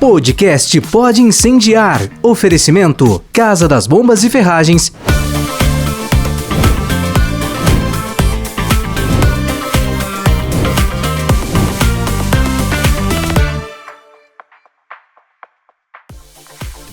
Podcast Pode Incendiar. Oferecimento Casa das Bombas e Ferragens.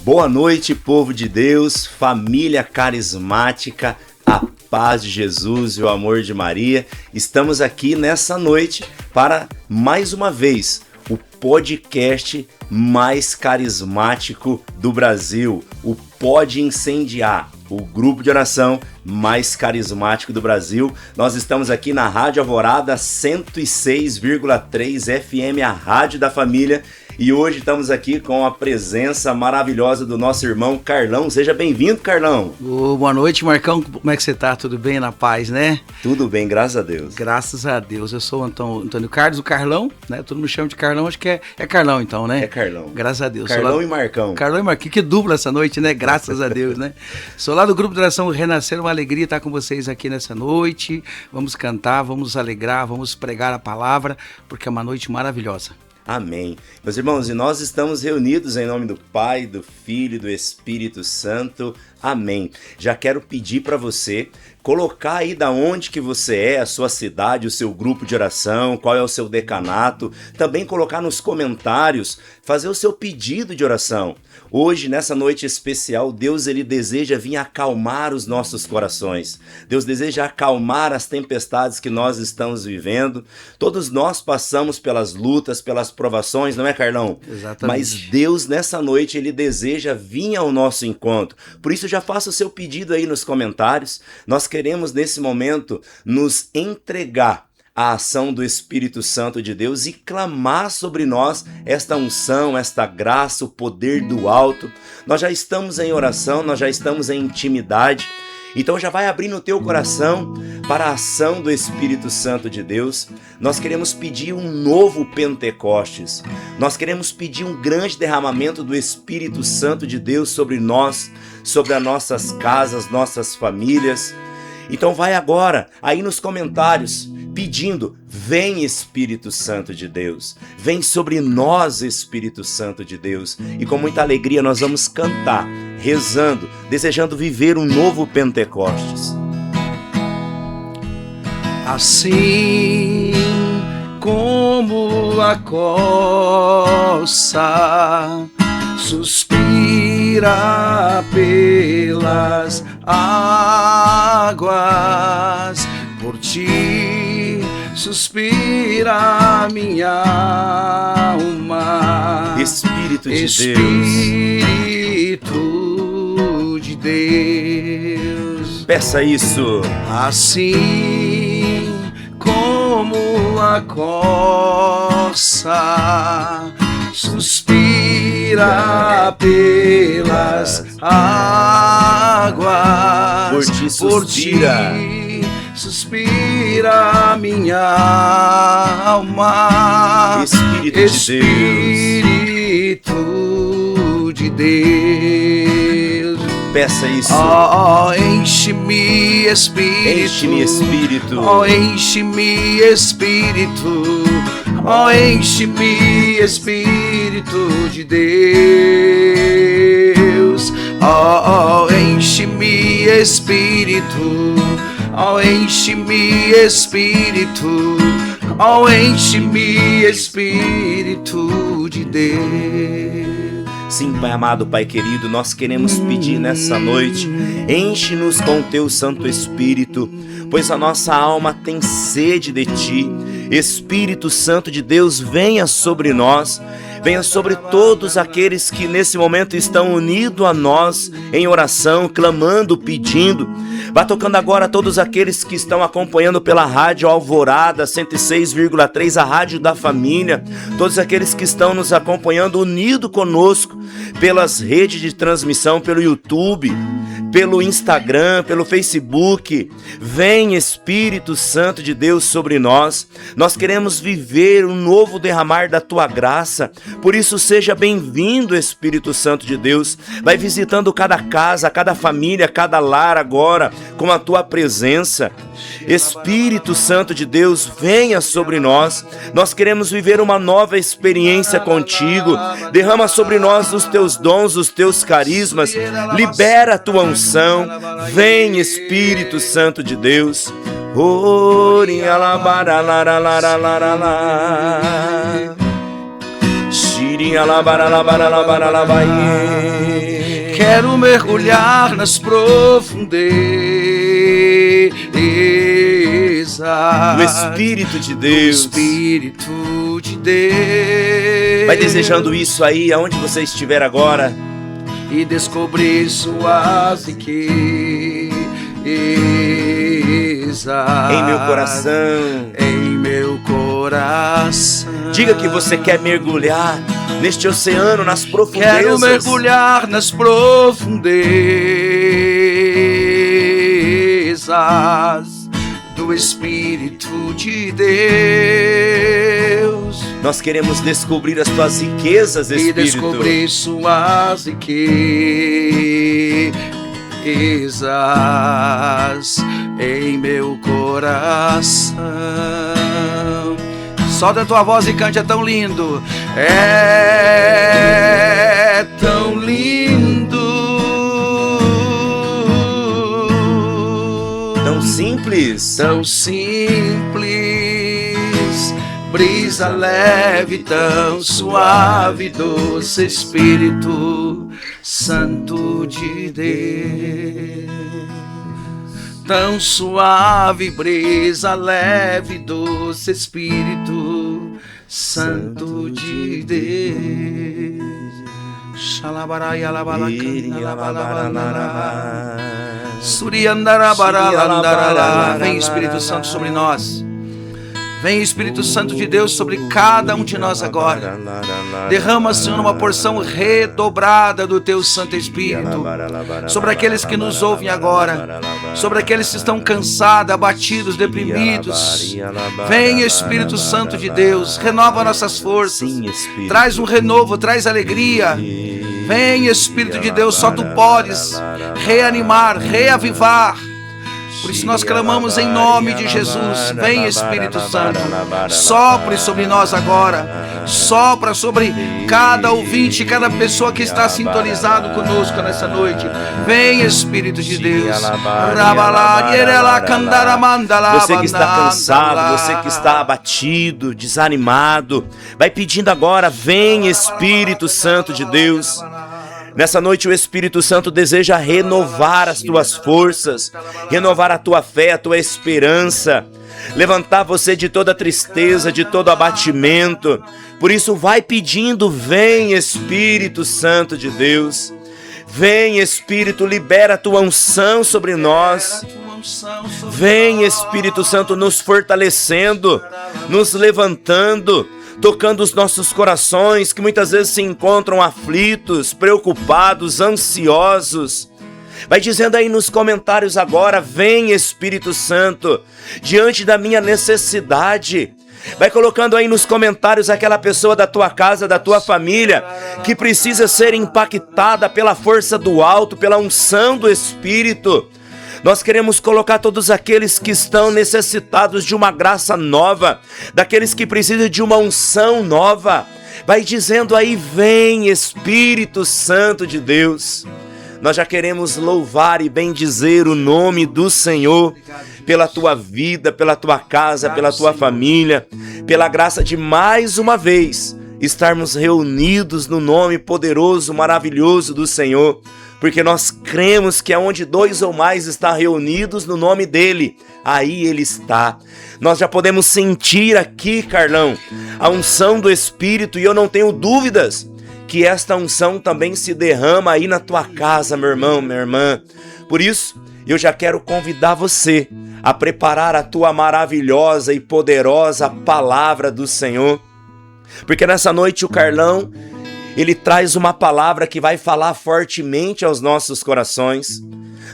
Boa noite, povo de Deus, família carismática, a paz de Jesus e o amor de Maria. Estamos aqui nessa noite para, mais uma vez, o podcast mais carismático do Brasil, o Pode Incendiar, o grupo de oração mais carismático do Brasil. Nós estamos aqui na Rádio Alvorada 106,3 FM, a Rádio da Família. E hoje estamos aqui com a presença maravilhosa do nosso irmão Carlão. Seja bem-vindo, Carlão. Boa noite, Marcão. Como é que você tá? Tudo bem? Na paz, né? Tudo bem, graças a Deus. Graças a Deus. Eu sou o Antônio Carlos, o Carlão, né? Todo mundo chama de Carlão, acho que é Carlão então, né? É Carlão. Graças a Deus. Carlão e Marcão. Carlão e Marcão. Que dupla essa noite, né? Graças a Deus, né? Sou lá do Grupo de Oração Renascer, uma alegria estar com vocês aqui nessa noite. Vamos cantar, vamos alegrar, vamos pregar a palavra, porque é uma noite maravilhosa. Amém. Meus irmãos, e nós estamos reunidos em nome do Pai, do Filho e do Espírito Santo. Amém. Já quero pedir para você colocar aí da onde que você é, a sua cidade, o seu grupo de oração, qual é o seu decanato. Também colocar nos comentários, fazer o seu pedido de oração. Hoje, nessa noite especial, Deus ele deseja vir acalmar os nossos corações. Deus deseja acalmar as tempestades que nós estamos vivendo. Todos nós passamos pelas lutas, pelas provações, não é, Carlão? Exatamente. Mas Deus, nessa noite, ele deseja vir ao nosso encontro. Por isso, já faça o seu pedido aí nos comentários. Nós queremos, nesse momento, nos entregar a ação do Espírito Santo de Deus e clamar sobre nós esta unção, esta graça, o poder do alto. Nós já estamos em oração, nós já estamos em intimidade. Então já vai abrindo o teu coração para a ação do Espírito Santo de Deus. Nós queremos pedir um novo Pentecostes. Nós queremos pedir um grande derramamento do Espírito Santo de Deus sobre nós, sobre as nossas casas, nossas famílias. Então vai agora aí nos comentários pedindo: vem Espírito Santo de Deus, vem sobre nós Espírito Santo de Deus. E com muita alegria nós vamos cantar, rezando, desejando viver um novo Pentecostes. Assim como a corça suspira pelas águas, por ti suspira minha alma. Espírito de Espírito de Deus. Peça isso. Assim como a corça suspira pelas águas, por ti suspira. Suspira minha alma. Espírito de Deus. Peça isso. Enche-me, Espírito. Enche-me, Espírito. Enche-me, Espírito. Enche-me, Espírito de Deus. Enche-me, Espírito. Enche-me, Espírito. Enche-me, Espírito de Deus. Sim, Pai amado, Pai querido, nós queremos pedir nessa noite: enche-nos com teu Santo Espírito, pois a nossa alma tem sede de Ti. Espírito Santo de Deus, venha sobre nós, venha sobre todos aqueles que nesse momento estão unidos a nós em oração, clamando, pedindo. Vá tocando agora todos aqueles que estão acompanhando pela Rádio Alvorada 106,3, a Rádio da Família. Todos aqueles que estão nos acompanhando unido conosco pelas redes de transmissão, pelo YouTube. pelo Instagram, pelo Facebook. Vem, Espírito Santo de Deus, sobre nós. Nós queremos viver um novo derramar da tua graça. Por isso, seja bem-vindo, Espírito Santo de Deus. Vai visitando cada casa, cada família, cada lar agora, com a tua presença. Espírito Santo de Deus, venha sobre nós. Nós queremos viver uma nova experiência contigo. Derrama sobre nós os teus dons, os teus carismas. Libera a tua unção. Vem, Espírito Santo de Deus. Quero mergulhar nas profundezas do Espírito de Deus. Espírito de Deus. Vai desejando isso aí, aonde você estiver agora. E descobrir suas riquezas em meu coração. Em meu coração. Diga que você quer mergulhar neste oceano, nas profundezas. Quero mergulhar nas profundezas do Espírito de Deus. Nós queremos descobrir as tuas riquezas, Espírito. E descobrir suas riquezas em meu coração. Solta a tua voz e cante, é tão lindo. É tão lindo. Tão simples. Tão simples. Brisa leve, tão suave, doce Espírito Santo de Deus. Tão suave, brisa leve, doce Espírito Santo de Deus. Vem, Espírito Santo, sobre nós. Vem, Espírito Santo de Deus, sobre cada um de nós agora. Derrama, Senhor, uma porção redobrada do Teu Santo Espírito sobre aqueles que nos ouvem agora, sobre aqueles que estão cansados, abatidos, deprimidos. Vem, Espírito Santo de Deus, renova nossas forças. Traz um renovo, traz alegria. Vem, Espírito de Deus, só Tu podes reanimar, reavivar. Por isso nós clamamos em nome de Jesus. Vem, Espírito Santo, sopre sobre nós agora. Sopra sobre cada ouvinte, cada pessoa que está sintonizado conosco nessa noite. Vem, Espírito de Deus. Você que está cansado, você que está abatido, desanimado, vai pedindo agora, vem, Espírito Santo de Deus. Nessa noite o Espírito Santo deseja renovar as tuas forças, renovar a tua fé, a tua esperança, levantar você de toda tristeza, de todo abatimento. Por isso vai pedindo, vem, Espírito Santo de Deus. Vem, Espírito, libera a tua unção sobre nós. Vem, Espírito Santo, nos fortalecendo, nos levantando, tocando os nossos corações que muitas vezes se encontram aflitos, preocupados, ansiosos. Vai dizendo aí nos comentários agora, vem, Espírito Santo, diante da minha necessidade. Vai colocando aí nos comentários aquela pessoa da tua casa, da tua família, que precisa ser impactada pela força do alto, pela unção do Espírito. Nós queremos colocar todos aqueles que estão necessitados de uma graça nova, daqueles que precisam de uma unção nova. Vai dizendo aí, vem, Espírito Santo de Deus. Nós já queremos louvar e bendizer o nome do Senhor pela tua vida, pela tua casa, pela tua família, pela graça de mais uma vez estarmos reunidos no nome poderoso, maravilhoso do Senhor. Porque nós cremos que aonde 2 ou mais estão reunidos no nome dele, aí ele está. Nós já podemos sentir aqui, Carlão, a unção do Espírito, e eu não tenho dúvidas que esta unção também se derrama aí na tua casa, meu irmão, minha irmã. Por isso, eu já quero convidar você a preparar a tua maravilhosa e poderosa palavra do Senhor. Porque nessa noite o Carlão, Ele traz uma palavra que vai falar fortemente aos nossos corações.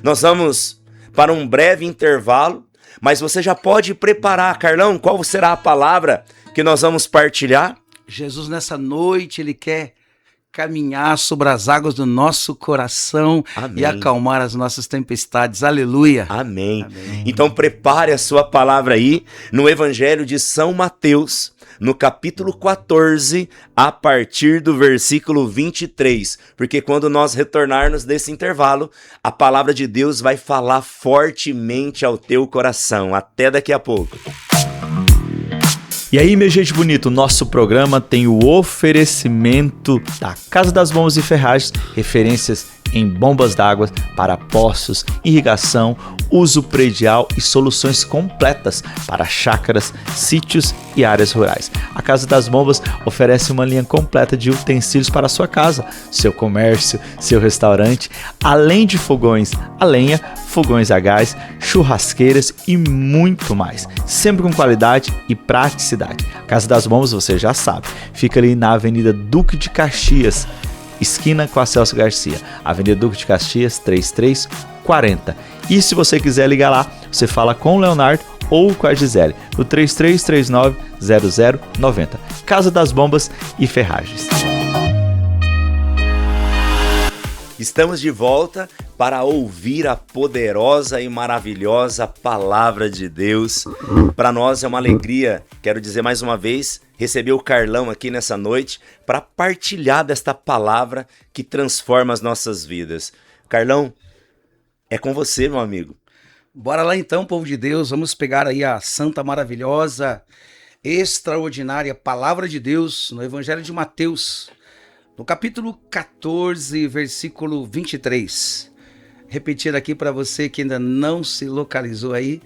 Nós vamos para um breve intervalo, mas você já pode preparar. Carlão, qual será a palavra que nós vamos partilhar? Jesus, nessa noite, Ele quer caminhar sobre as águas do nosso coração. Amém. E acalmar as nossas tempestades. Aleluia. Amém. Amém. Então prepare a sua palavra aí no Evangelho de São Mateus, no capítulo 14, a partir do versículo 23. Porque quando nós retornarmos desse intervalo, a palavra de Deus vai falar fortemente ao teu coração. Até daqui a pouco. E aí, minha gente bonita, o nosso programa tem o oferecimento da Casa das Bombas e Ferragens, referências em bombas d'água para poços, irrigação, uso predial e soluções completas para chácaras, sítios e áreas rurais. A Casa das Bombas oferece uma linha completa de utensílios para a sua casa, seu comércio, seu restaurante, além de fogões a lenha, fogões a gás, churrasqueiras e muito mais, sempre com qualidade e praticidade. A Casa das Bombas, você já sabe, fica ali na Avenida Duque de Caxias, esquina com a Celso Garcia, Avenida Duque de Caxias 3340. E se você quiser ligar lá, você fala com o Leonardo ou com a Gisele, no 3339-0090. Casa das Bombas e Ferragens. Estamos de volta para ouvir a poderosa e maravilhosa palavra de Deus. Para nós é uma alegria, quero dizer mais uma vez, receber o Carlão aqui nessa noite para partilhar desta palavra que transforma as nossas vidas. Carlão, é com você, meu amigo. Bora lá então, povo de Deus, vamos pegar aí a santa, maravilhosa, extraordinária palavra de Deus no Evangelho de Mateus, no capítulo 14, versículo 23. Repetir aqui para você que ainda não se localizou aí,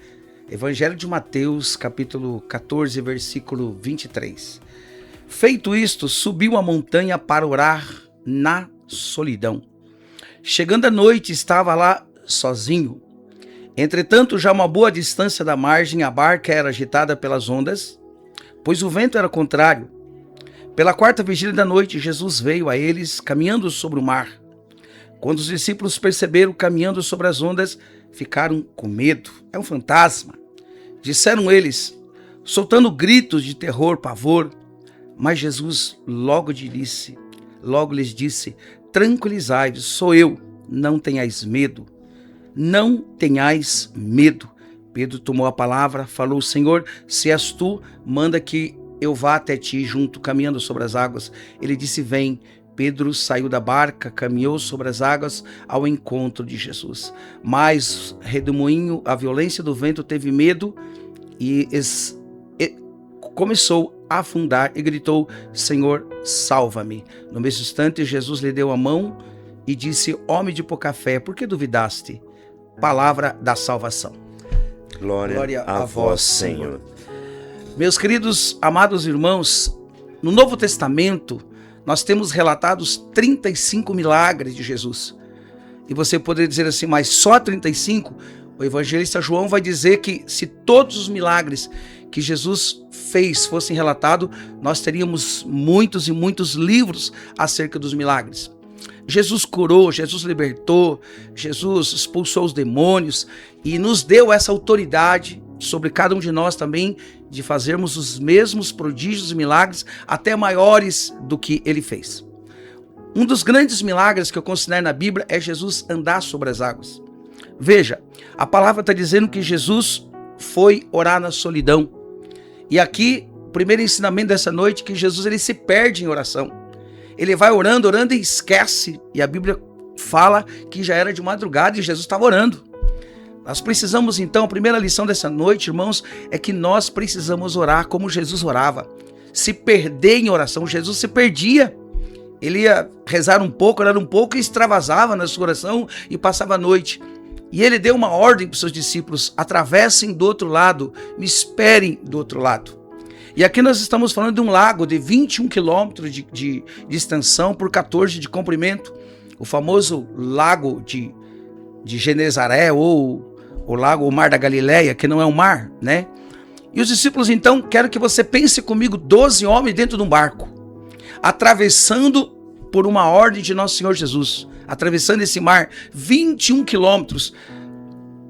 Evangelho de Mateus, capítulo 14, versículo 23. Feito isto, subiu a montanha para orar na solidão. Chegando à noite, estava lá sozinho. Entretanto, já a uma boa distância da margem, a barca era agitada pelas ondas, pois o vento era contrário. Pela quarta vigília da noite, Jesus veio a eles caminhando sobre o mar. Quando os discípulos perceberam caminhando sobre as ondas, ficaram com medo. É um fantasma. Disseram eles, soltando gritos de terror, pavor. Mas Jesus logo lhes disse, tranquilizai-vos, sou eu, não tenhais medo. Não tenhais medo. Pedro tomou a palavra, falou, Senhor, se és tu, manda que eu vá até ti junto, caminhando sobre as águas. Ele disse, vem. Pedro saiu da barca, caminhou sobre as águas ao encontro de Jesus. Mas, redemoinho, a violência do vento teve medo e começou a afundar e gritou, Senhor, salva-me. No mesmo instante, Jesus lhe deu a mão e disse, homem de pouca fé, por que duvidaste? Palavra da salvação. Glória a vós, Senhor. Meus queridos, amados irmãos, no Novo Testamento, nós temos relatados 35 milagres de Jesus. E você poderia dizer assim, mas só 35? O evangelista João vai dizer que se todos os milagres que Jesus fez fossem relatados, nós teríamos muitos e muitos livros acerca dos milagres. Jesus curou, Jesus libertou, Jesus expulsou os demônios e nos deu essa autoridade sobre cada um de nós também de fazermos os mesmos prodígios e milagres, até maiores do que ele fez. Um dos grandes milagres que eu considero na Bíblia é Jesus andar sobre as águas. Veja, a palavra está dizendo que Jesus foi orar na solidão. E aqui, o primeiro ensinamento dessa noite é que Jesus ele se perde em oração. Ele vai orando e esquece. E a Bíblia fala que já era de madrugada e Jesus estava orando. Nós precisamos então, a primeira lição dessa noite, irmãos, é que nós precisamos orar como Jesus orava. Se perder em oração, Jesus se perdia. Ele ia rezar um pouco, orar um pouco e extravasava na sua oração e passava a noite. E ele deu uma ordem para os seus discípulos, atravessem do outro lado, me esperem do outro lado. E aqui nós estamos falando de um lago de 21 quilômetros de extensão por 14 de comprimento. O famoso lago de Genezaré ou o lago, o mar da Galileia, que não é um mar, né? E os discípulos, então, quero que você pense comigo, 12 homens dentro de um barco, atravessando por uma ordem de nosso Senhor Jesus, atravessando esse mar, 21 quilômetros.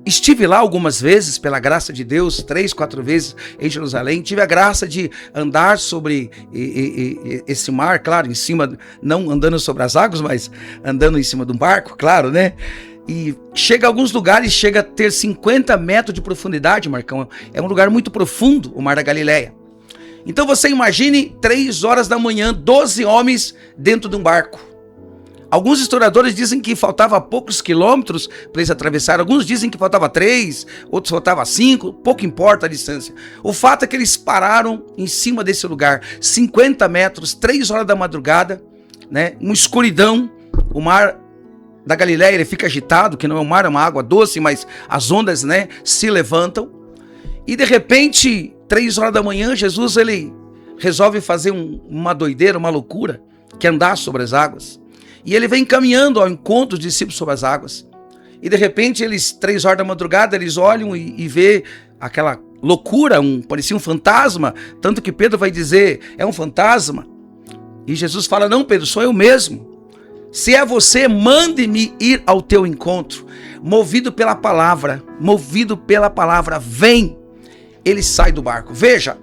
Estive lá algumas vezes, pela graça de Deus, 3, 4 vezes em Jerusalém. Tive a graça de andar sobre esse mar, claro, em cima, não andando sobre as águas, mas andando em cima de um barco, claro, né? E chega a alguns lugares, chega a ter 50 metros de profundidade, Marcão. É um lugar muito profundo, o Mar da Galileia. Então você imagine 3 horas da manhã, 12 homens dentro de um barco. Alguns historiadores dizem que faltava poucos quilômetros para eles atravessarem. Alguns dizem que faltava 3, outros faltava 5, pouco importa a distância. O fato é que eles pararam em cima desse lugar, 50 metros, 3 horas da madrugada, né? Uma escuridão, o mar da Galileia ele fica agitado, que não é um mar, é uma água doce, mas as ondas, né, se levantam. E de repente, 3 horas da manhã, Jesus ele resolve fazer uma doideira, uma loucura, que é andar sobre as águas. E ele vem caminhando ao encontro dos discípulos sobre as águas. E de repente, eles, 3 horas da madrugada, eles olham e vê aquela loucura, parecia um fantasma. Tanto que Pedro vai dizer, é um fantasma. E Jesus fala, não Pedro, sou eu mesmo. Se é você, mande-me ir ao teu encontro. Movido pela palavra, vem. Ele sai do barco. Veja,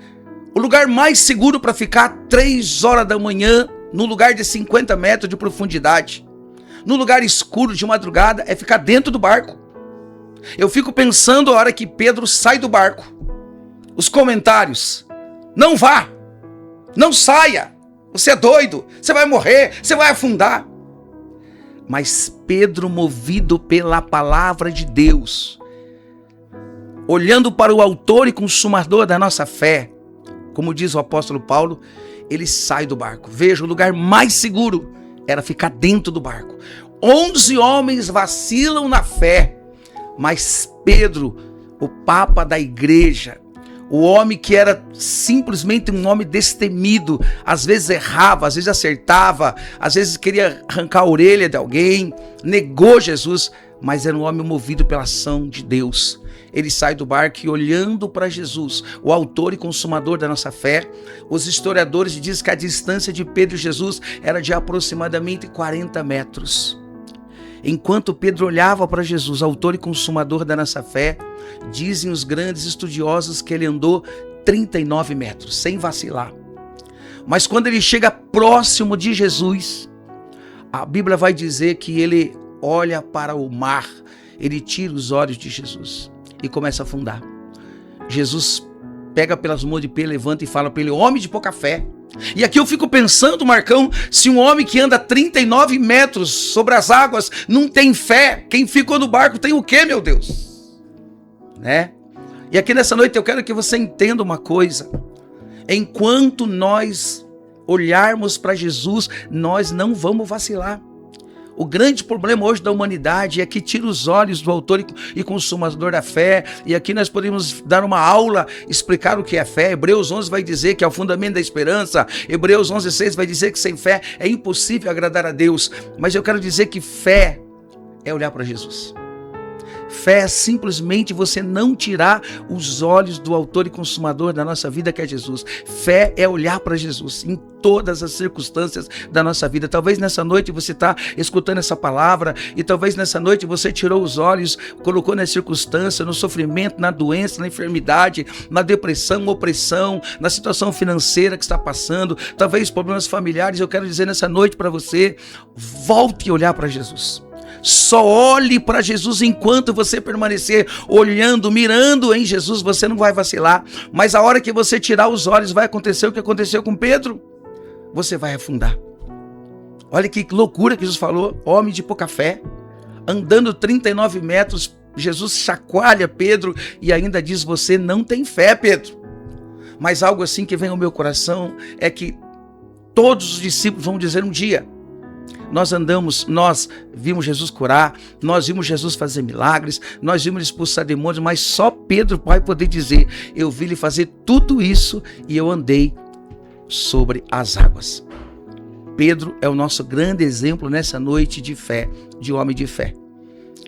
o lugar mais seguro para ficar 3 horas da manhã, num lugar de 50 metros de profundidade, num lugar escuro de madrugada, é ficar dentro do barco. Eu fico pensando a hora que Pedro sai do barco. Os comentários, não vá, não saia, você é doido, você vai morrer, você vai afundar. Mas Pedro, movido pela palavra de Deus, olhando para o autor e consumador da nossa fé, como diz o apóstolo Paulo, ele sai do barco. Veja, o lugar mais seguro era ficar dentro do barco. 11 homens vacilam na fé, mas Pedro, o papa da igreja, o homem que era simplesmente um homem destemido, às vezes errava, às vezes acertava, às vezes queria arrancar a orelha de alguém, negou Jesus, mas era um homem movido pela ação de Deus. Ele sai do barco e olhando para Jesus, o autor e consumador da nossa fé, os historiadores dizem que a distância de Pedro e Jesus era de aproximadamente 40 metros. Enquanto Pedro olhava para Jesus, autor e consumador da nossa fé, dizem os grandes estudiosos que ele andou 39 metros, sem vacilar. Mas quando ele chega próximo de Jesus, a Bíblia vai dizer que ele olha para o mar, ele tira os olhos de Jesus e começa a afundar. Jesus pega pelas mãos de Pedro, levanta e fala para ele, homem de pouca fé. E aqui eu fico pensando, Marcão, se um homem que anda 39 metros sobre as águas não tem fé, quem ficou no barco tem o quê, meu Deus? Né? E aqui nessa noite eu quero que você entenda uma coisa. Enquanto nós olharmos para Jesus, nós não vamos vacilar. O grande problema hoje da humanidade é que tira os olhos do autor e consumador da fé. E aqui nós podemos dar uma aula, explicar o que é fé. Hebreus 11 vai dizer que é o fundamento da esperança. Hebreus 11:6 vai dizer que sem fé é impossível agradar a Deus. Mas eu quero dizer que fé é olhar para Jesus. Fé é simplesmente você não tirar os olhos do autor e consumador da nossa vida, que é Jesus. Fé é olhar para Jesus em todas as circunstâncias da nossa vida. Talvez nessa noite você está escutando essa palavra e talvez nessa noite você tirou os olhos, colocou na circunstância, no sofrimento, na doença, na enfermidade, na depressão, opressão, na situação financeira que está passando, talvez problemas familiares. Eu quero dizer nessa noite para você, volte a olhar para Jesus. Só olhe para Jesus. Enquanto você permanecer olhando, mirando em Jesus, você não vai vacilar. Mas a hora que você tirar os olhos, vai acontecer o que aconteceu com Pedro. Você vai afundar. Olha que loucura que Jesus falou. Homem de pouca fé, andando 39 metros, Jesus chacoalha Pedro e ainda diz, você não tem fé, Pedro. Mas algo assim que vem ao meu coração é que todos os discípulos vão dizer um dia, nós vimos Jesus curar, nós vimos Jesus fazer milagres, nós vimos expulsar demônios, mas só Pedro vai poder dizer, eu vi ele fazer tudo isso e eu andei sobre as águas. Pedro é o nosso grande exemplo nessa noite de fé, de homem de fé.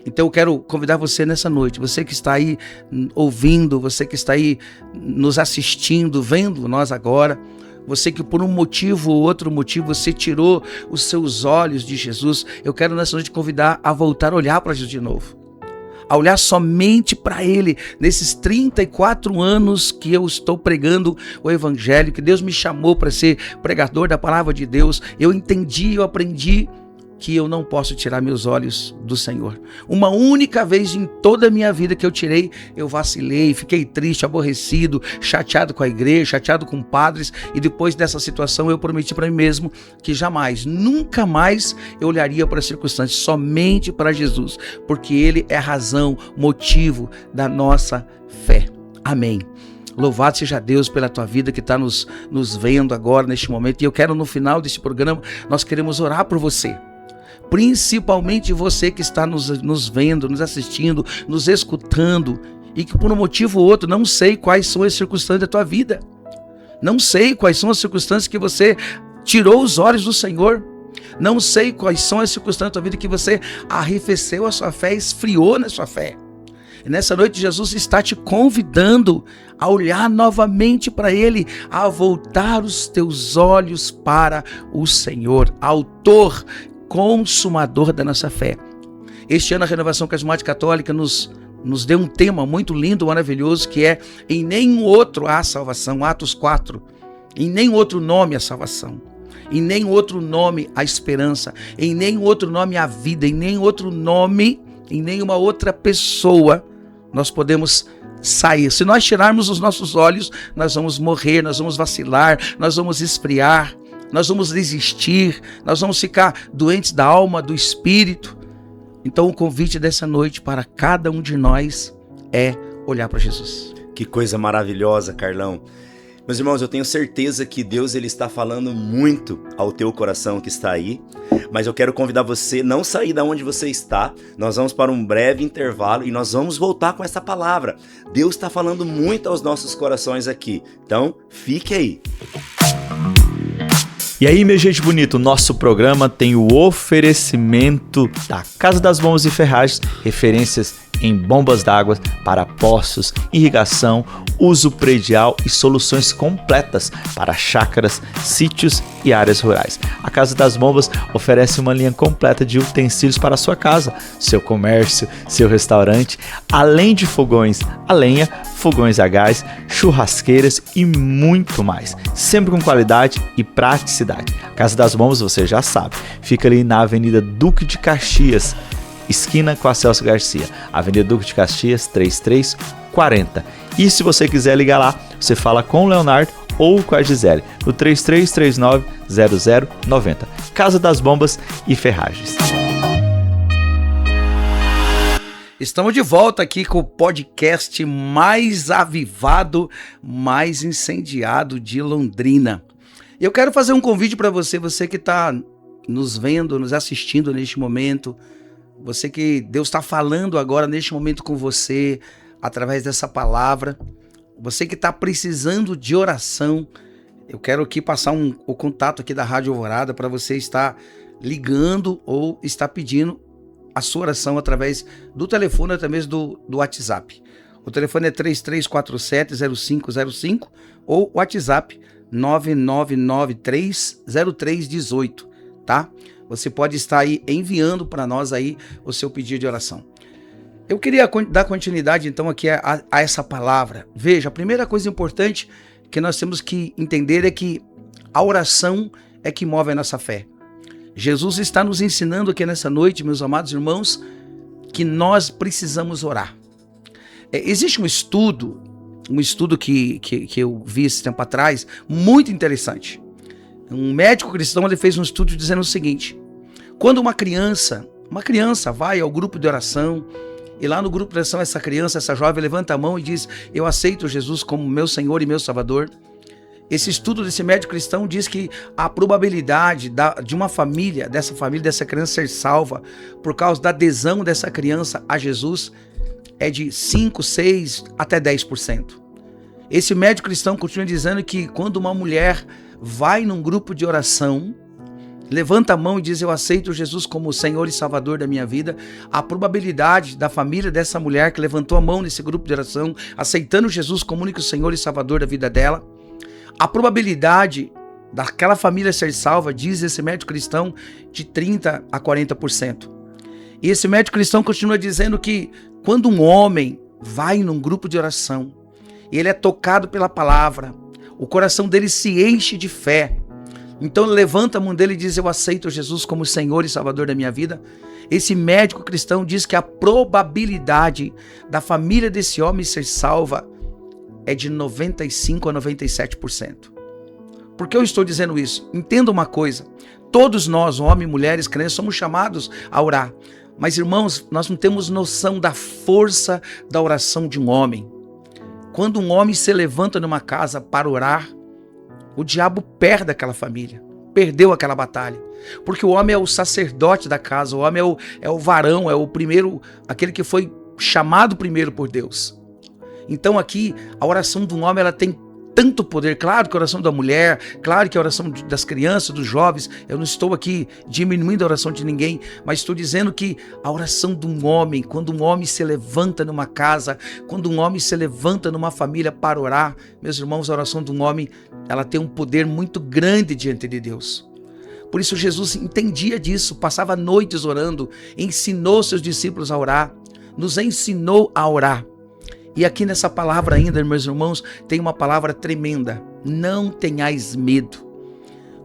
Então eu quero convidar você nessa noite, você que está aí ouvindo, você que está aí nos assistindo, vendo nós agora, Você que por um motivo ou outro motivo você tirou os seus olhos de Jesus, eu quero nessa noite te convidar a voltar a olhar para Jesus de novo. A olhar somente para Ele, nesses 34 anos que eu estou pregando o Evangelho, que Deus me chamou para ser pregador da Palavra de Deus, eu entendi, eu aprendi que eu não posso tirar meus olhos do Senhor. Uma única vez em toda a minha vida que eu tirei, eu vacilei, fiquei triste, aborrecido, chateado com a igreja, chateado com padres, e depois dessa situação eu prometi para mim mesmo que jamais, nunca mais eu olharia para as circunstâncias, somente para Jesus, porque Ele é a razão, motivo da nossa fé. Amém. Louvado seja Deus pela tua vida que está nos vendo agora neste momento, e eu quero no final desse programa, nós queremos orar por você. Principalmente você que está nos vendo, nos assistindo, nos escutando, e que por um motivo ou outro, não sei quais são as circunstâncias da tua vida, não sei quais são as circunstâncias que você tirou os olhos do Senhor, não sei quais são as circunstâncias da tua vida que você arrefeceu a sua fé, esfriou na sua fé. E nessa noite Jesus está te convidando a olhar novamente para Ele, a voltar os teus olhos para o Senhor, autor, consumador da nossa fé. Este ano a Renovação Carismática Católica nos deu um tema muito lindo, maravilhoso, que é: em nenhum outro há salvação, Atos 4, em nenhum outro nome há salvação, em nenhum outro nome há esperança, em nenhum outro nome há vida, em nenhum outro nome, em nenhuma outra pessoa nós podemos sair. Se nós tirarmos os nossos olhos, nós vamos morrer, nós vamos vacilar, nós vamos esfriar, nós vamos desistir, nós vamos ficar doentes da alma, do espírito. Então o convite dessa noite para cada um de nós é olhar para Jesus. Que coisa maravilhosa, Carlão. Meus irmãos, eu tenho certeza que Deus ele está falando muito ao teu coração que está aí, mas eu quero convidar você a não sair da onde você está. Nós vamos para um breve intervalo e nós vamos voltar com essa palavra. Deus está falando muito aos nossos corações aqui, então fique aí. E aí, meu gente bonito, nosso programa tem o oferecimento da Casa das Bombas e Ferragens, referências em bombas d'água para poços, irrigação, uso predial e soluções completas para chácaras, sítios e áreas rurais. A Casa das Bombas oferece uma linha completa de utensílios para a sua casa, seu comércio, seu restaurante, além de fogões a lenha, fogões a gás, churrasqueiras e muito mais, sempre com qualidade e praticidade. A Casa das Bombas, você já sabe, fica ali na Avenida Duque de Caxias, esquina com a Celso Garcia, Avenida Duque de Caxias 3340. E se você quiser ligar lá, você fala com o Leonardo ou com a Gisele no 3339-0090. Casa das Bombas e Ferragens. Estamos de volta aqui com o podcast mais avivado, mais incendiado de Londrina. Eu quero fazer um convite para você que está nos vendo, nos assistindo neste momento, você que Deus está falando agora neste momento com você, através dessa palavra, você que está precisando de oração, eu quero aqui passar o contato aqui da Rádio Alvorada para você estar ligando ou estar pedindo a sua oração através do telefone, através do WhatsApp. O telefone é 3347-0505 ou WhatsApp 99930318, tá? Você pode estar aí enviando para nós aí o seu pedido de oração. Eu queria dar continuidade então aqui a essa palavra. Veja, a primeira coisa importante que nós temos que entender é que a oração é que move a nossa fé. Jesus está nos ensinando aqui nessa noite, meus amados irmãos, que nós precisamos orar. Existe um estudo que eu vi esse tempo atrás, muito interessante. Um médico cristão ele fez um estudo dizendo o seguinte: quando uma criança vai ao grupo de oração, e lá no grupo de oração essa jovem levanta a mão e diz: eu aceito Jesus como meu Senhor e meu Salvador. Esse estudo desse médico cristão diz que a probabilidade de uma família, dessa criança ser salva por causa da adesão dessa criança a Jesus é de 5, 6 até 10%. Esse médico cristão continua dizendo que quando uma mulher vai num grupo de oração, levanta a mão e diz: eu aceito Jesus como Senhor e Salvador da minha vida, a probabilidade da família dessa mulher que levantou a mão nesse grupo de oração, aceitando Jesus como único Senhor e Salvador da vida dela, A probabilidade daquela família ser salva, diz esse médico cristão, de 30% a 40%. E esse médico cristão continua dizendo que quando um homem vai num grupo de oração, e ele é tocado pela palavra, o coração dele se enche de fé. Então ele levanta a mão dele e diz: eu aceito Jesus como Senhor e Salvador da minha vida. Esse médico cristão diz que a probabilidade da família desse homem ser salva é de 95% a 97%. Por que eu estou dizendo isso? Entenda uma coisa: todos nós, homens, mulheres, crentes, somos chamados a orar. Mas, irmãos, nós não temos noção da força da oração de um homem. Quando um homem se levanta numa casa para orar, o diabo perde aquela família, perdeu aquela batalha. Porque o homem é o sacerdote da casa, o homem é o varão, é o primeiro, aquele que foi chamado primeiro por Deus. Então aqui, a oração de um homem, ela tem tanto poder. Claro que a oração da mulher, claro que a oração das crianças, dos jovens, eu não estou aqui diminuindo a oração de ninguém, mas estou dizendo que a oração de um homem, quando um homem se levanta numa casa, quando um homem se levanta numa família para orar, meus irmãos, a oração de um homem, ela tem um poder muito grande diante de Deus. Por isso Jesus entendia disso, passava noites orando, ensinou seus discípulos a orar, nos ensinou a orar. E aqui nessa palavra ainda, meus irmãos, tem uma palavra tremenda: não tenhais medo.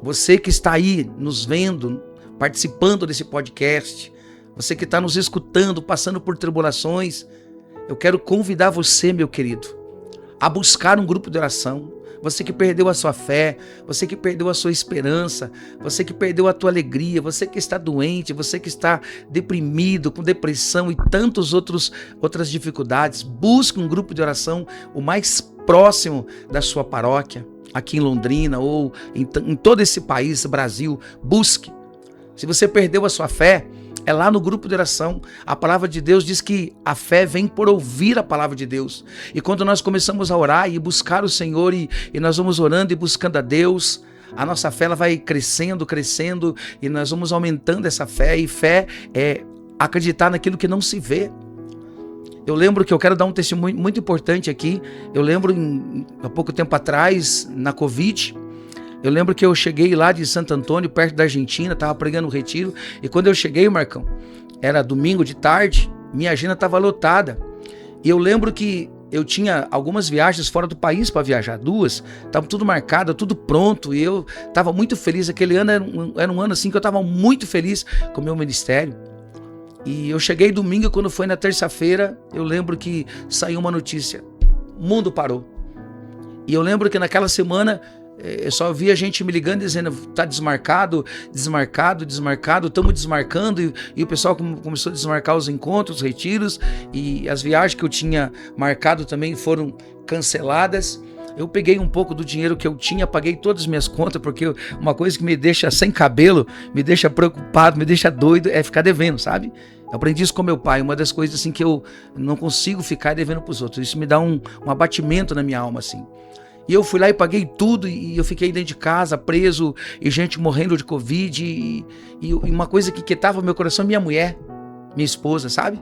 Você que está aí nos vendo, participando desse podcast, você que está nos escutando, passando por tribulações, eu quero convidar você, meu querido, a buscar um grupo de oração. Você que perdeu a sua fé, você que perdeu a sua esperança, você que perdeu a tua alegria, você que está doente, você que está deprimido, com depressão e tantas outras dificuldades, busque um grupo de oração o mais próximo da sua paróquia, aqui em Londrina ou em todo esse país, Brasil. Busque. Se você perdeu a sua fé, é lá no grupo de oração. A palavra de Deus diz que a fé vem por ouvir a palavra de Deus. E quando nós começamos a orar e buscar o Senhor e nós vamos orando e buscando a Deus, a nossa fé ela vai crescendo e nós vamos aumentando essa fé. E fé é acreditar naquilo que não se vê. Eu lembro que eu quero dar um testemunho muito importante aqui. Eu lembro há pouco tempo atrás, na Covid, eu lembro que eu cheguei lá de Santo Antônio, perto da Argentina, estava pregando um retiro, e quando eu cheguei, Marcão, era domingo de tarde, minha agenda estava lotada, e eu lembro que eu tinha algumas viagens fora do país para viajar, 2, estava tudo marcado, tudo pronto, e eu estava muito feliz. Aquele ano era um ano assim que eu estava muito feliz com o meu ministério. E eu cheguei domingo, quando foi na terça-feira, eu lembro que saiu uma notícia: o mundo parou. E eu lembro que naquela semana eu só via gente me ligando dizendo: tá desmarcado, estamos desmarcando, e o pessoal começou a desmarcar os encontros, os retiros, e as viagens que eu tinha marcado também foram canceladas. Eu peguei um pouco do dinheiro que eu tinha, paguei todas as minhas contas, porque uma coisa que me deixa sem cabelo, me deixa preocupado, me deixa doido, é ficar devendo, sabe? Eu aprendi isso com meu pai, uma das coisas assim que eu não consigo ficar devendo pros outros. Isso me dá um abatimento na minha alma, assim. E eu fui lá e paguei tudo, e eu fiquei dentro de casa, preso, e gente morrendo de Covid, e uma coisa que quietava meu coração, minha mulher, minha esposa, sabe?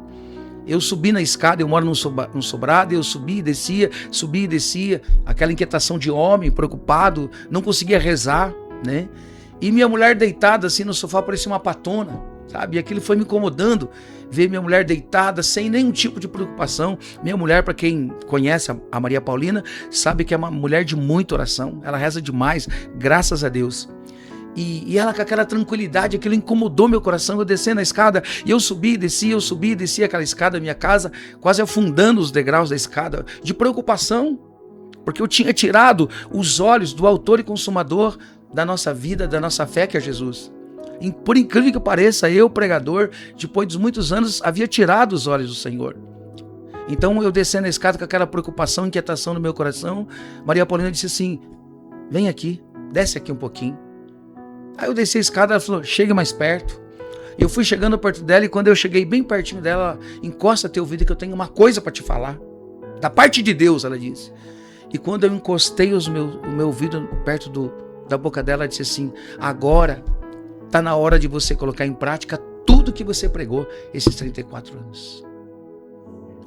Eu subi na escada, eu moro num sobrado, eu subia e descia, aquela inquietação de homem, preocupado, não conseguia rezar, né? E minha mulher deitada assim no sofá, parecia uma patona, sabe? E aquilo foi me incomodando, ver minha mulher deitada, sem nenhum tipo de preocupação. Minha mulher, para quem conhece a Maria Paulina, sabe que é uma mulher de muita oração, ela reza demais, graças a Deus. E ela com aquela tranquilidade, aquilo incomodou meu coração, eu descendo a escada, e eu subia e descia aquela escada da minha casa, quase afundando os degraus da escada, de preocupação, porque eu tinha tirado os olhos do autor e consumador da nossa vida, da nossa fé, que é Jesus. E por incrível que pareça, eu, pregador, depois de muitos anos, havia tirado os olhos do Senhor. Então eu descendo a escada com aquela preocupação, inquietação no meu coração, Maria Paulina disse assim: vem aqui, desce aqui um pouquinho. Aí eu desci a escada, ela falou: chega mais perto. Eu fui chegando perto dela, e quando eu cheguei bem pertinho dela, ela: encosta teu ouvido que eu tenho uma coisa para te falar. Da parte de Deus, ela disse. E quando eu encostei o meu ouvido perto da boca dela, ela disse assim: agora está na hora de você colocar em prática tudo que você pregou esses 34 anos.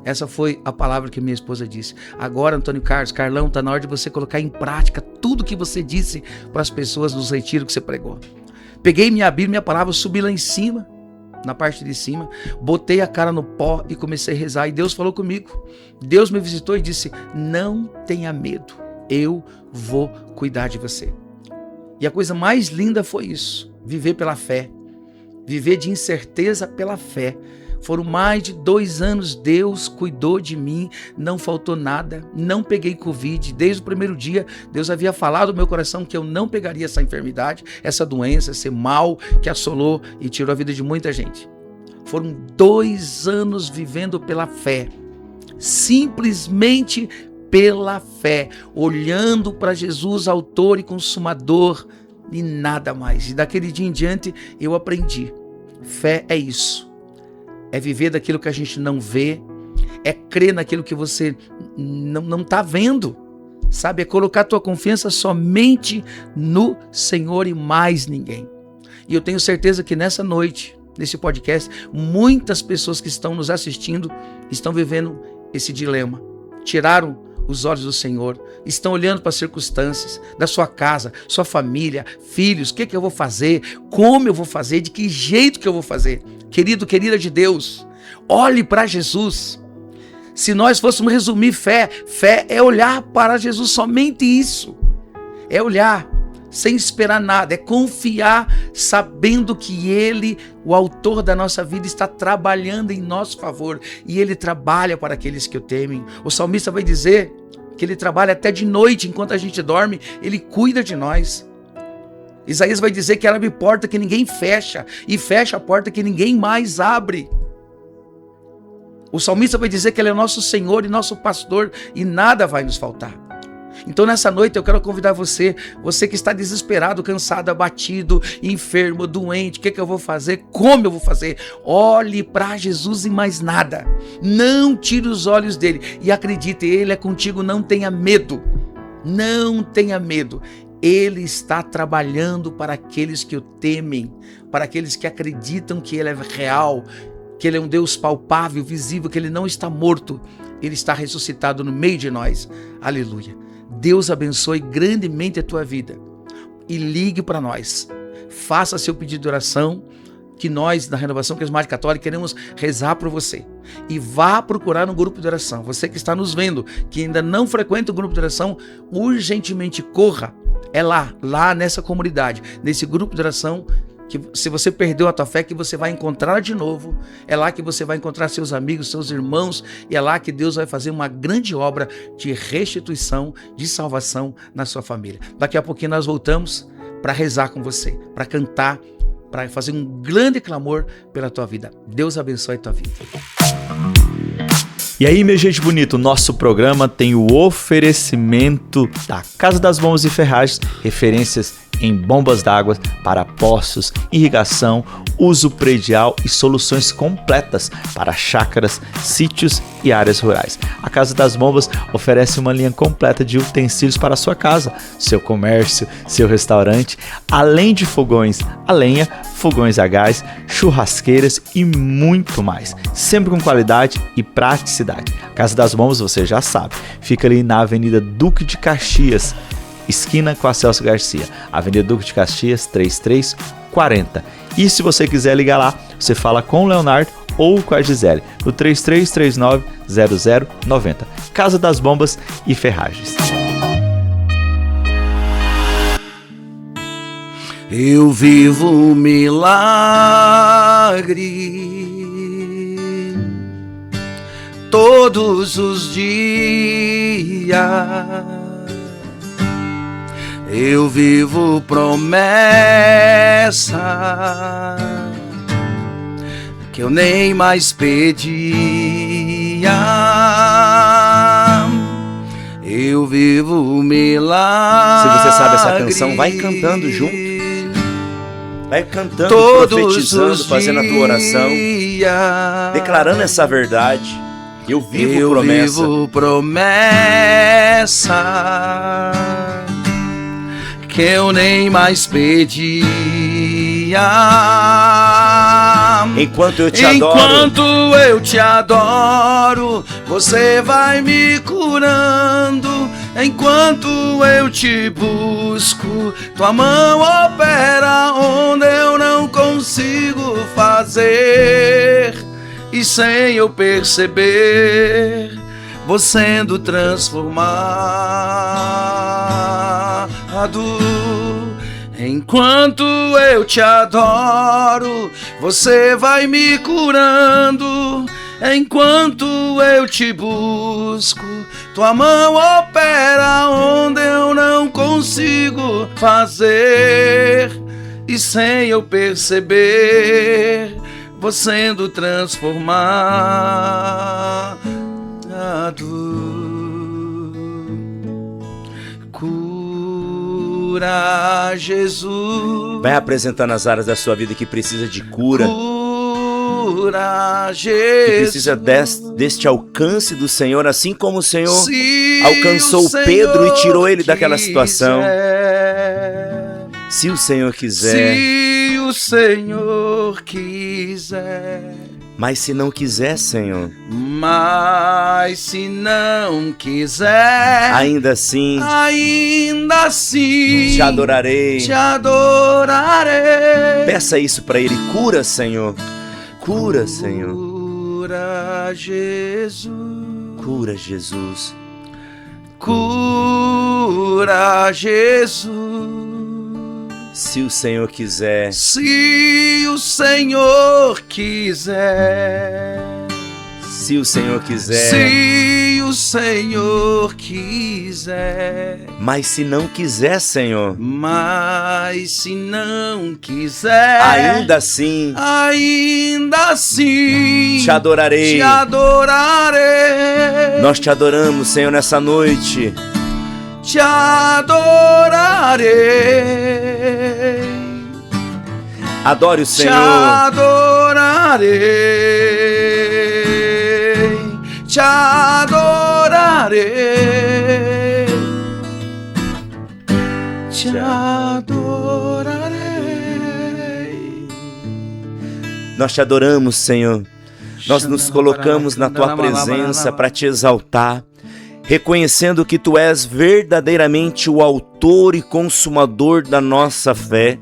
Essa foi a palavra que minha esposa disse. Agora, Antônio Carlos, Carlão, está na hora de você colocar em prática tudo que você disse para as pessoas nos retiros que você pregou. Peguei minha Bíblia, minha palavra, subi lá em cima, na parte de cima, botei a cara no pó e comecei a rezar. E Deus falou comigo. Deus me visitou e disse: não tenha medo, eu vou cuidar de você. E a coisa mais linda foi isso, viver pela fé, viver de incerteza pela fé. Foram mais de 2 anos, Deus cuidou de mim, não faltou nada, não peguei Covid. Desde o primeiro dia, Deus havia falado no meu coração que eu não pegaria essa enfermidade, essa doença, esse mal que assolou e tirou a vida de muita gente. Foram 2 anos vivendo pela fé, simplesmente pela fé, olhando para Jesus, autor e consumador, e nada mais. E daquele dia em diante eu aprendi, fé é isso. É viver daquilo que a gente não vê, é crer naquilo que você não está vendo, sabe? É colocar a tua confiança somente no Senhor e mais ninguém. E eu tenho certeza que nessa noite, nesse podcast, muitas pessoas que estão nos assistindo estão vivendo esse dilema. Tiraram os olhos do Senhor, estão olhando para as circunstâncias da sua casa, sua família, filhos, o que eu vou fazer, como eu vou fazer, de que jeito que eu vou fazer. Querido, querida de Deus, olhe para Jesus. Se nós fôssemos resumir fé é olhar para Jesus, somente isso. É olhar sem esperar nada, é confiar sabendo que Ele, o autor da nossa vida, está trabalhando em nosso favor e Ele trabalha para aqueles que o temem. O salmista vai dizer que Ele trabalha até de noite, enquanto a gente dorme, Ele cuida de nós. Isaías vai dizer que Ele abre porta que ninguém fecha e fecha a porta que ninguém mais abre. O salmista vai dizer que Ele é nosso Senhor e nosso pastor e nada vai nos faltar. Então nessa noite eu quero convidar você que está desesperado, cansado, abatido, enfermo, doente, o que eu vou fazer, como eu vou fazer? Olhe para Jesus e mais nada. Não tire os olhos dele e acredite, Ele é contigo, não tenha medo. Não tenha medo. Ele está trabalhando para aqueles que o temem, para aqueles que acreditam que Ele é real, que Ele é um Deus palpável, visível, que Ele não está morto. Ele está ressuscitado no meio de nós. Aleluia. Deus abençoe grandemente a tua vida. E ligue para nós. Faça seu pedido de oração, que nós, na Renovação Carismática Católica, queremos rezar por você. E vá procurar um grupo de oração. Você que está nos vendo, que ainda não frequenta o grupo de oração, urgentemente corra. É lá nessa comunidade, nesse grupo de oração, que se você perdeu a tua fé, que você vai encontrar de novo. É lá que você vai encontrar seus amigos, seus irmãos, e é lá que Deus vai fazer uma grande obra de restituição, de salvação na sua família. Daqui a pouquinho nós voltamos para rezar com você, para cantar, para fazer um grande clamor pela tua vida. Deus abençoe a tua vida. E aí, meu gente bonito, nosso programa tem o oferecimento da Casa das Bombas e Ferragens, referências em bombas d'água para poços, irrigação, uso predial e soluções completas para chácaras, sítios e áreas rurais. A Casa das Bombas oferece uma linha completa de utensílios para a sua casa, seu comércio, seu restaurante, além de fogões a lenha, fogões a gás, churrasqueiras e muito mais, sempre com qualidade e praticidade. A Casa das Bombas, você já sabe, fica ali na Avenida Duque de Caxias, esquina com a Celso Garcia, Avenida Duque de Caxias 3340. E se você quiser ligar lá, você fala com o Leonardo ou com a Gisele no 3339-0090. Casa das Bombas e Ferragens. Eu vivo um milagre todos os dias. Eu vivo promessa que eu nem mais pedia. Eu vivo um milagre. Se você sabe essa canção, vai cantando junto. Vai cantando, todos profetizando, fazendo a tua oração, declarando essa verdade. Eu vivo promessa. Eu vivo promessa que eu nem mais pedia. Enquanto eu te adoro, enquanto eu te adoro, você vai me curando. Enquanto eu te busco, tua mão opera onde eu não consigo fazer. E sem eu perceber, vou sendo transformado. Enquanto eu te adoro, você vai me curando. Enquanto eu te busco, tua mão opera onde eu não consigo fazer. E sem eu perceber, vou sendo transformado. Cura, Jesus. vai apresentando as áreas da sua vida que precisa de cura, Cura, que Jesus. precisa deste alcance do Senhor, assim como o Senhor Se alcançou o Pedro e Senhor tirou ele daquela situação. quiser, Se o Senhor quiser, se o Senhor quiser, mas se não quiser, Senhor, mas se não quiser, ainda assim ainda assim te adorarei. te adorarei. Peça isso para Ele. Cura, Senhor. Cura, Senhor. Cura, Jesus. Cura, Jesus. Cura, Jesus. Se o Senhor quiser, Se o Senhor quiser, se o Senhor quiser, se o Senhor quiser, mas se não quiser, Senhor, mas se não quiser, ainda assim te adorarei. te adorarei. Nós te adoramos, Senhor, nessa noite. Te adorarei. Adore o Te Senhor. adorarei. Te adorarei. Te adorarei. Nós te adoramos, Senhor. Nós nos colocamos na tua presença para te exaltar, reconhecendo que tu és verdadeiramente o autor e consumador da nossa fé,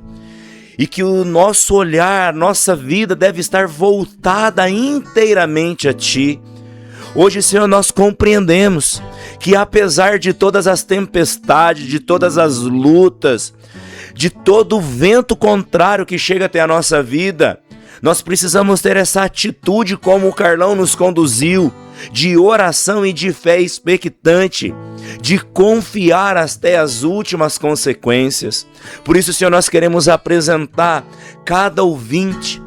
e que o nosso olhar, nossa vida deve estar voltada inteiramente a ti. Hoje, Senhor, nós compreendemos que apesar de todas as tempestades, de todas as lutas, de todo o vento contrário que chega até a nossa vida, nós precisamos ter essa atitude como o Carlão nos conduziu, de oração e de fé expectante, de confiar até as últimas consequências. Por isso, Senhor, nós queremos apresentar cada ouvinte,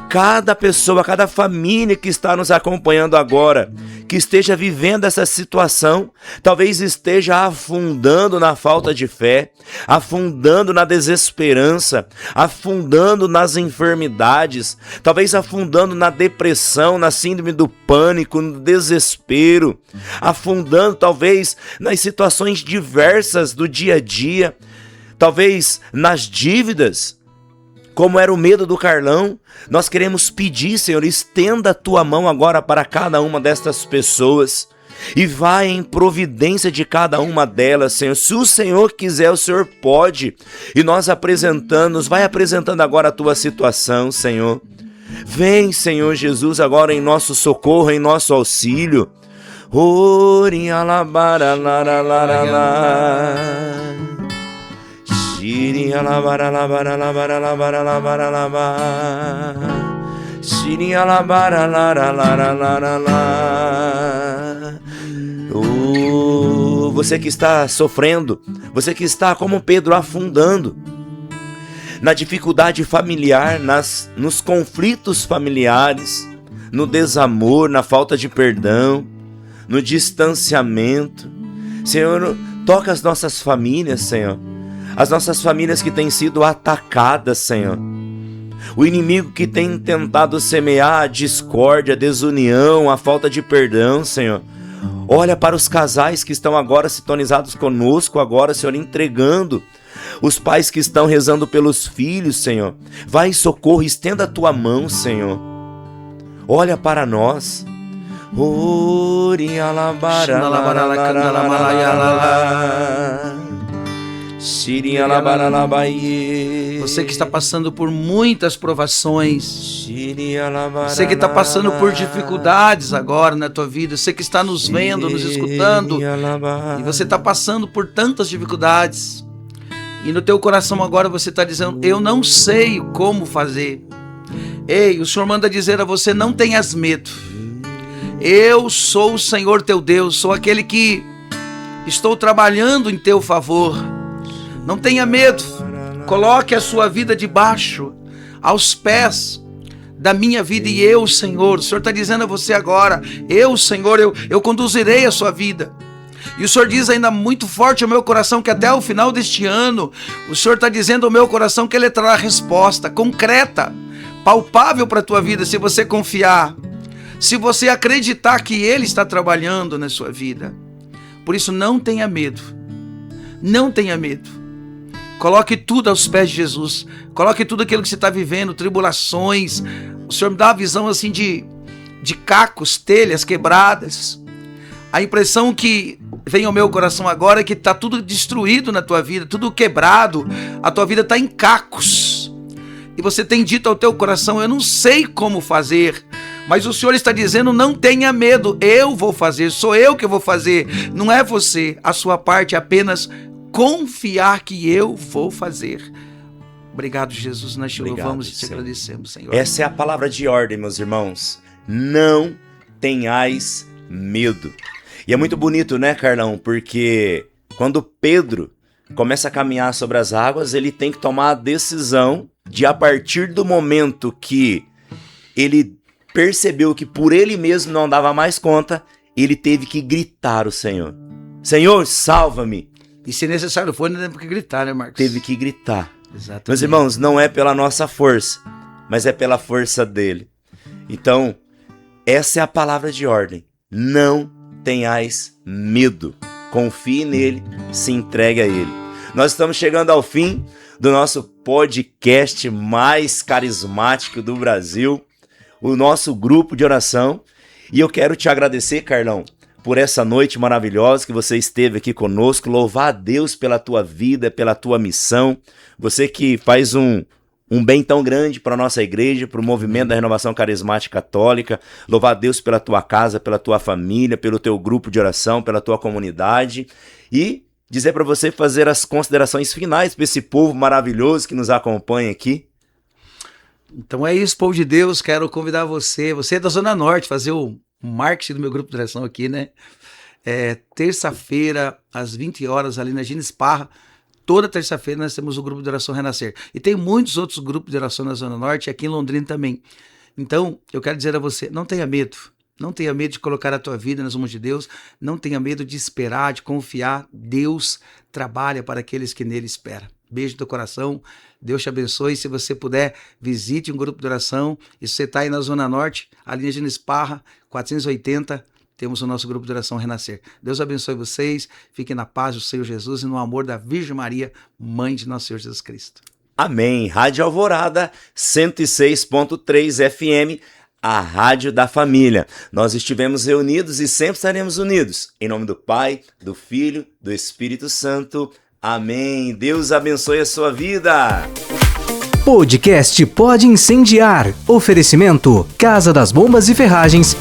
cada pessoa, cada família que está nos acompanhando agora, que esteja vivendo essa situação, talvez esteja afundando na falta de fé, afundando na desesperança, afundando nas enfermidades, talvez afundando na depressão, na síndrome do pânico, no desespero, afundando talvez nas situações diversas do dia a dia, talvez nas dívidas, como era o medo do Carlão. Nós queremos pedir, Senhor, estenda a tua mão agora para cada uma destas pessoas e vai em providência de cada uma delas, Senhor. Se o Senhor quiser, o Senhor pode. E nós vai apresentando agora a tua situação, Senhor. Vem, Senhor Jesus, agora em nosso socorro, em nosso auxílio. Você que está sofrendo, você que está como Pedro afundando na dificuldade familiar, nos conflitos familiares, no desamor, na falta de perdão, no distanciamento. Senhor, toca as nossas famílias, Senhor. As nossas famílias que têm sido atacadas, Senhor. O inimigo que tem tentado semear a discórdia, a desunião, a falta de perdão, Senhor. Olha para os casais que estão agora sintonizados conosco, agora, Senhor, entregando Os pais que estão rezando pelos filhos, Senhor, vai em socorro, estenda a tua mão, Senhor. Olha para nós. Você que está passando por muitas provações, você que está passando por dificuldades agora na tua vida, você que está nos vendo, nos escutando, e você está passando por tantas dificuldades, e no teu coração agora você está dizendo, eu não sei como fazer. Ei, o Senhor manda dizer a você, não tenhas medo. Eu sou o Senhor teu Deus, sou aquele que estou trabalhando em teu favor. Não tenha medo, coloque a sua vida debaixo, aos pés da minha vida, e eu, Senhor, o Senhor está dizendo a você agora, eu, Senhor, eu conduzirei a sua vida. E o Senhor diz ainda muito forte ao meu coração que até o final deste ano, o Senhor está dizendo ao meu coração que Ele trará resposta concreta, palpável para a tua vida, se você confiar, se você acreditar que Ele está trabalhando na sua vida. Por isso, não tenha medo, não tenha medo. Coloque tudo aos pés de Jesus. Coloque tudo aquilo que você está vivendo, tribulações. O Senhor me dá uma visão assim de cacos, telhas quebradas. A impressão que vem ao meu coração agora é que está tudo destruído na tua vida, tudo quebrado. A tua vida está em cacos. E você tem dito ao teu coração, eu não sei como fazer. Mas o Senhor está dizendo, não tenha medo, eu vou fazer, sou eu que vou fazer. Não é você, a sua parte é apenas confiar que eu vou fazer. Obrigado, Jesus, nós te louvamos e te agradecemos, Senhor. Essa é a palavra de ordem, meus irmãos. Não tenhais medo. E é muito bonito, né, Carlão? Porque quando Pedro começa a caminhar sobre as águas, ele tem que tomar a decisão de, a partir do momento que ele percebeu que por ele mesmo não dava mais conta, ele teve que gritar o Senhor. Senhor, salva-me. E se necessário for, não tem que gritar, né, Marcos? Teve que gritar. Exatamente. Meus irmãos, não é pela nossa força, mas é pela força dele. Então, essa é a palavra de ordem. Não tenhais medo. Confie nele, se entregue a ele. Nós estamos chegando ao fim do nosso podcast mais carismático do Brasil, o nosso grupo de oração. E eu quero te agradecer, Carlão, por essa noite maravilhosa que você esteve aqui conosco. Louvar a Deus pela tua vida, pela tua missão. Você que faz um bem tão grande para a nossa igreja, para o movimento da Renovação Carismática Católica. Louvar a Deus pela tua casa, pela tua família, pelo teu grupo de oração, pela tua comunidade. E dizer para você fazer as considerações finais para esse povo maravilhoso que nos acompanha aqui. Então é isso, povo de Deus. Quero convidar você é da Zona Norte, fazer o marketing do meu grupo de oração aqui, né? Terça-feira, às 20 horas, ali na Gines Parra. Toda terça-feira nós temos o grupo de oração Renascer. E tem muitos outros grupos de oração na Zona Norte e aqui em Londrina também. Então, eu quero dizer a você, não tenha medo. Não tenha medo de colocar a tua vida nas mãos de Deus. Não tenha medo de esperar, de confiar. Deus trabalha para aqueles que nele esperam. Beijo no teu coração. Deus te abençoe. Se você puder, visite um grupo de oração. E se você está aí na Zona Norte, ali na Gines Parra, 480, temos o nosso grupo de oração Renascer. Deus abençoe vocês. Fiquem na paz do Senhor Jesus e no amor da Virgem Maria, Mãe de nosso Senhor Jesus Cristo. Amém. Rádio Alvorada, 106.3 FM, a rádio da família. Nós estivemos reunidos e sempre estaremos unidos. Em nome do Pai, do Filho, do Espírito Santo. Amém. Deus abençoe a sua vida. Podcast Pode Incendiar. Oferecimento Casa das Bombas e Ferragens